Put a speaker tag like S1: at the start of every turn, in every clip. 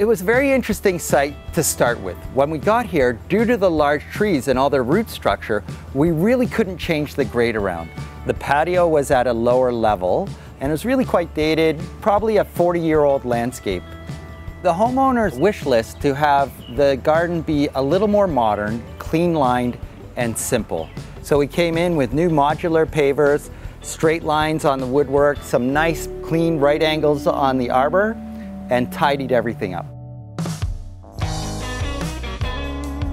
S1: It was a very interesting site to start with. When we got here, due to the large trees and all their root structure, we really couldn't change the grade around. The patio was at a lower level and it was really quite dated, probably a 40-year-old landscape. The homeowner's wish list to have the garden be a little more modern, clean lined, and simple. So we came in with new modular pavers, straight lines on the woodwork, some nice clean right angles on the arbor, and tidied everything up.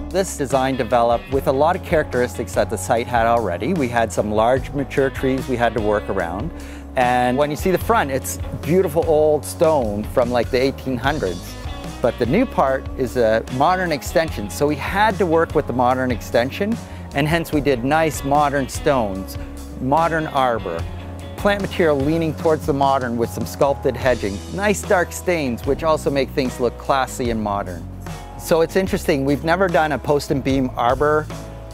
S1: This design developed with a lot of characteristics that the site had already. We had some large mature trees we had to work around. And when you see the front, it's beautiful old stone from like the 1800s. But the new part is a modern extension. So we had to work with the modern extension, and hence we did nice modern stones, modern arbor, plant material leaning towards the modern with some sculpted hedging, nice dark stains, which also make things look classy and modern. So it's interesting, we've never done a post and beam arbor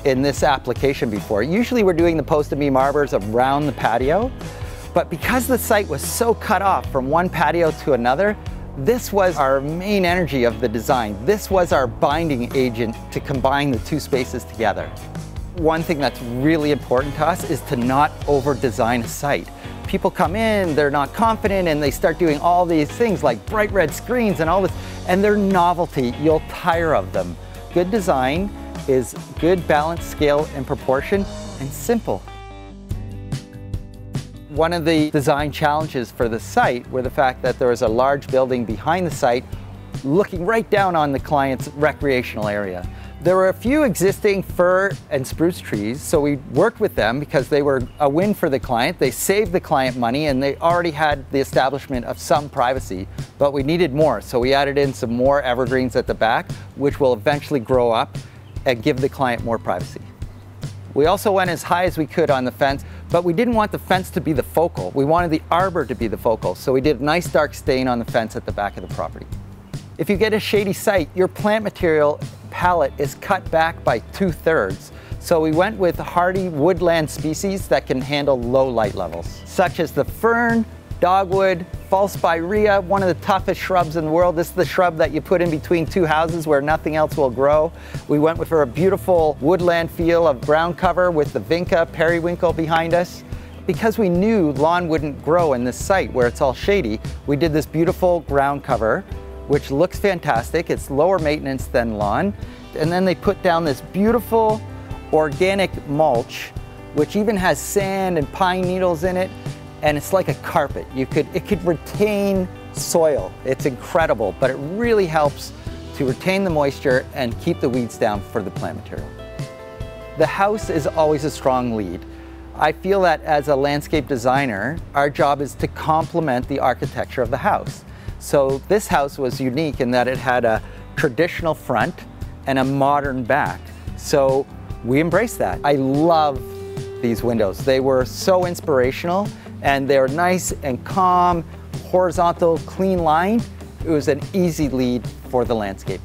S1: in this application before. Usually we're doing the post and beam arbors around the patio, but because the site was so cut off from one patio to another, this was our main energy of the design. This was our binding agent to combine the two spaces together. One thing that's really important to us is to not over-design a site. People come in, they're not confident, and they start doing all these things like bright red screens and all this, and they're novelty. You'll tire of them. Good design is good balance, scale, and proportion, and simple. One of the design challenges for the site were the fact that there was a large building behind the site looking right down on the client's recreational area. There were a few existing fir and spruce trees, so we worked with them because they were a win for the client. They saved the client money and they already had the establishment of some privacy, but we needed more. So we added in some more evergreens at the back, which will eventually grow up and give the client more privacy. We also went as high as we could on the fence, but we didn't want the fence to be the focal. We wanted the arbor to be the focal, so we did a nice dark stain on the fence at the back of the property. If you get a shady site, your plant material palette is cut back by 2/3. So we went with hardy woodland species that can handle low light levels, such as the fern, dogwood, false spirea, one of the toughest shrubs in the world. This is the shrub that you put in between two houses where nothing else will grow. We went with a beautiful woodland feel of ground cover with the vinca, periwinkle behind us. Because we knew lawn wouldn't grow in this site where it's all shady, we did this beautiful ground cover, which looks fantastic. It's lower maintenance than lawn. And then they put down this beautiful organic mulch, which even has sand and pine needles in it. And it's like a carpet. It could retain soil. It's incredible, but it really helps to retain the moisture and keep the weeds down for the plant material. The house is always a strong lead. I feel that as a landscape designer, our job is to complement the architecture of the house. So this house was unique in that it had a traditional front and a modern back. So we embraced that. I love these windows. They were so inspirational and they're nice and calm, horizontal, clean lined. It was an easy lead for the landscape.